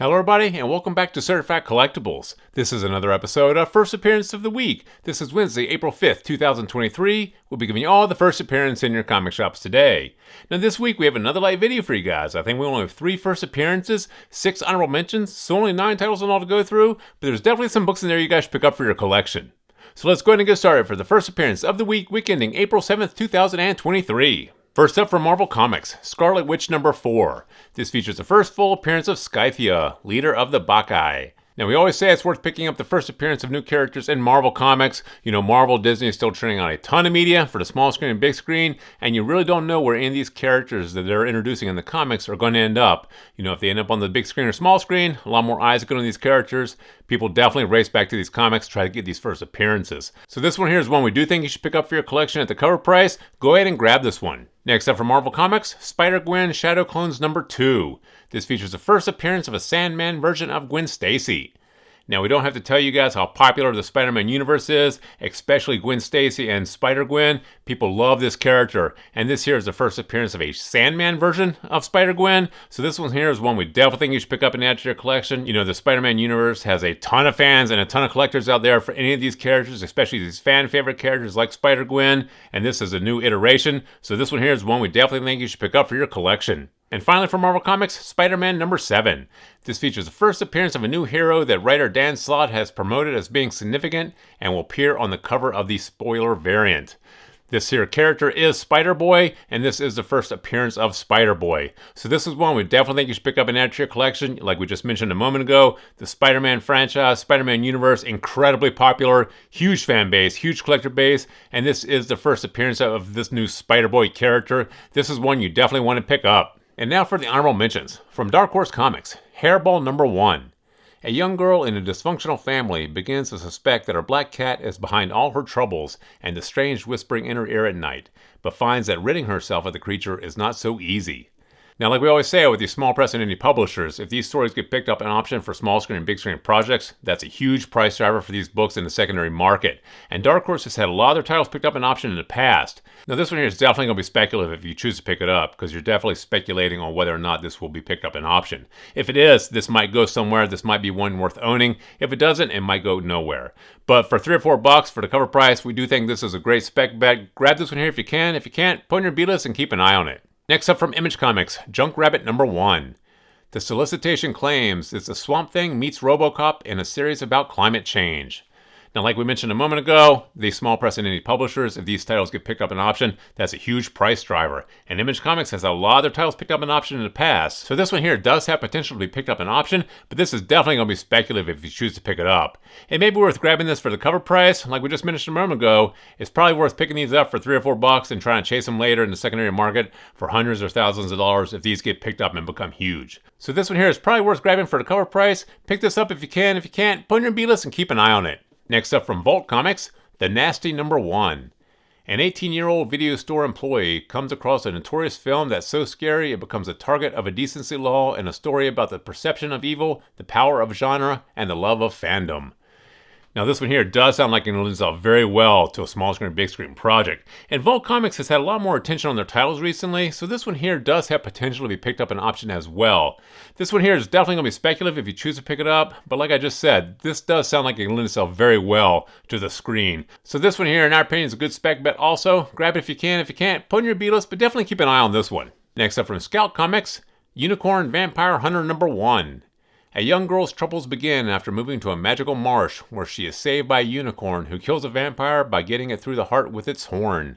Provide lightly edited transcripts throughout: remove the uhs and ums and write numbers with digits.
Hello everybody, and welcome back to Certified Collectibles. This is another episode of First Appearance of the Week. This is Wednesday, April 5th, 2023. We'll be giving you all the first appearance in your comic shops today. Now this week we have another light video for you guys. I think we only have 3 first appearances, 6 honorable mentions, so only 9 titles in all to go through, but there's definitely some books in there you guys should pick up for your collection. So let's go ahead and get started for the first appearance of the week ending April 7th, 2023. First up from Marvel Comics, Scarlet Witch number 4. This features the first full appearance of Scythia, leader of the Bacchae. Now we always say it's worth picking up the first appearance of new characters in Marvel Comics. You know, Marvel, Disney is still churning out a ton of media for the small screen and big screen, and you really don't know where any of these characters that they're introducing in the comics are going to end up. You know, if they end up on the big screen or small screen, a lot more eyes are going on these characters. People definitely race back to these comics to try to get these first appearances. So this one here is one we do think you should pick up for your collection at the cover price. Go ahead and grab this one. Next up from Marvel Comics, Spider-Gwen Shadow Clones number 2. This features the first appearance of a Sandman version of Gwen Stacy. Now, we don't have to tell you guys how popular the Spider-Man universe is, especially Gwen Stacy and Spider-Gwen. People love this character, and this here is the first appearance of a Sandman version of Spider-Gwen. So this one here is one we definitely think you should pick up and add to your collection. You know, the Spider-Man universe has a ton of fans and a ton of collectors out there for any of these characters, especially these fan-favorite characters like Spider-Gwen, and this is a new iteration. So this one here is one we definitely think you should pick up for your collection. And finally for Marvel Comics, Spider-Man number 7. This features the first appearance of a new hero that writer Dan Slott has promoted as being significant and will appear on the cover of the spoiler variant. This here character is Spider-Boy, and this is the first appearance of Spider-Boy. So this is one we definitely think you should pick up and add to your collection. Like we just mentioned a moment ago, the Spider-Man franchise, Spider-Man universe, incredibly popular, huge fan base, huge collector base, and this is the first appearance of this new Spider-Boy character. This is one you definitely want to pick up. And now for the honorable mentions. From Dark Horse Comics, Hairball number 1. A young girl in a dysfunctional family begins to suspect that her black cat is behind all her troubles and the strange whispering in her ear at night, but finds that ridding herself of the creature is not so easy. Now, like we always say with these small press and indie publishers, if these stories get picked up an option for small screen and big screen projects, that's a huge price driver for these books in the secondary market. And Dark Horse has had a lot of their titles picked up an option in the past. Now, this one here is definitely going to be speculative if you choose to pick it up, because you're definitely speculating on whether or not this will be picked up an option. If it is, this might go somewhere. This might be one worth owning. If it doesn't, it might go nowhere. But for $3 or $4 for the cover price, we do think this is a great spec bet. Grab this one here if you can. If you can't, put in your B-list and keep an eye on it. Next up from Image Comics, Junk Rabbit number 1. The solicitation claims it's a Swamp Thing meets RoboCop in a series about climate change. Now, like we mentioned a moment ago, these small press and indie publishers, if these titles get picked up an option, that's a huge price driver. And Image Comics has a lot of their titles picked up an option in the past. So this one here does have potential to be picked up an option, but this is definitely going to be speculative if you choose to pick it up. It may be worth grabbing this for the cover price. Like we just mentioned a moment ago, it's probably worth picking these up for $3 or $4 and trying to chase them later in the secondary market for hundreds or thousands of dollars if these get picked up and become huge. So this one here is probably worth grabbing for the cover price. Pick this up if you can. If you can't, put in your B-list and keep an eye on it. Next up from Vault Comics, The Nasty number 1. An 18-year-old video store employee comes across a notorious film that's so scary it becomes a target of a decency law and a story about the perception of evil, the power of genre, and the love of fandom. Now this one here does sound like it lends itself very well to a small screen, big screen project. And Vault Comics has had a lot more attention on their titles recently, so this one here does have potential to be picked up an option as well. This one here is definitely going to be speculative if you choose to pick it up, but like I just said, this does sound like it lends itself very well to the screen. So this one here, in our opinion, is a good spec bet also. Grab it if you can. If you can't, put in your B-list, but definitely keep an eye on this one. Next up from Scout Comics, Unicorn Vampire Hunter number 1. A young girl's troubles begin after moving to a magical marsh where she is saved by a unicorn who kills a vampire by getting it through the heart with its horn.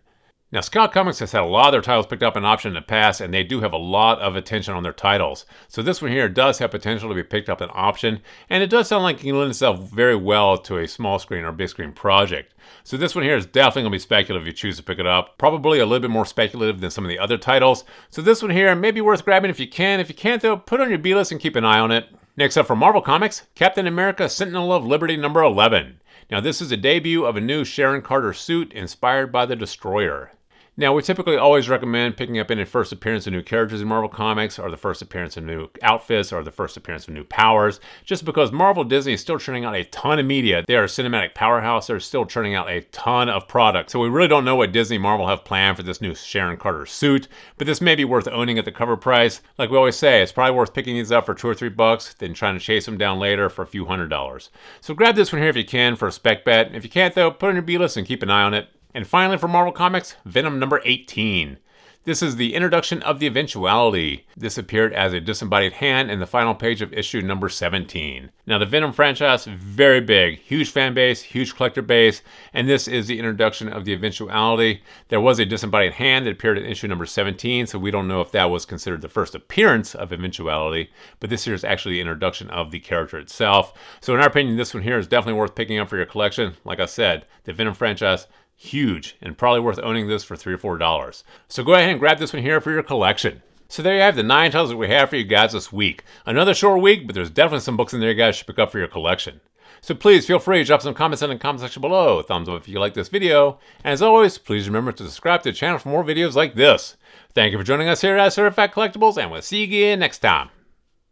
Now, Scout Comics has had a lot of their titles picked up an option in the past, and they do have a lot of attention on their titles. So this one here does have potential to be picked up an option, and it does sound like it can lend itself very well to a small screen or big screen project. So this one here is definitely going to be speculative if you choose to pick it up. Probably a little bit more speculative than some of the other titles. So this one here may be worth grabbing if you can. If you can't, though, put it on your B-list and keep an eye on it. Next up from Marvel Comics, Captain America Sentinel of Liberty number 11. Now this is a debut of a new Sharon Carter suit inspired by the Destroyer. Now, we typically always recommend picking up any first appearance of new characters in Marvel Comics, or the first appearance of new outfits, or the first appearance of new powers, just because Marvel Disney is still churning out a ton of media. They are a cinematic powerhouse. They're still churning out a ton of product. So we really don't know what Disney Marvel have planned for this new Sharon Carter suit, but this may be worth owning at the cover price. Like we always say, it's probably worth picking these up for $2 or $3, then trying to chase them down later for a few $100s. So grab this one here if you can for a spec bet. If you can't though, put it on your B-list and keep an eye on it. And finally, for Marvel Comics, Venom number 18. This is the introduction of the Eventuality. This appeared as a disembodied hand in the final page of issue number 17. Now, the Venom franchise, very big, huge fan base, huge collector base, and this is the introduction of the Eventuality. There was a disembodied hand that appeared in issue number 17, so we don't know if that was considered the first appearance of Eventuality, but this here is actually the introduction of the character itself. So in our opinion, this one here is definitely worth picking up for your collection. Like I said, the Venom franchise, huge, and probably worth owning this for $3 or $4. So go ahead and grab this one here for your collection. So there you have the 9 titles that we have for you guys this week. Another short week, but there's definitely some books in there you guys should pick up for your collection. So please feel free to drop some comments in the comment section below. Thumbs up if you like this video. And as always, please remember to subscribe to the channel for more videos like this. Thank you for joining us here at Certified Collectibles, and we'll see you again next time.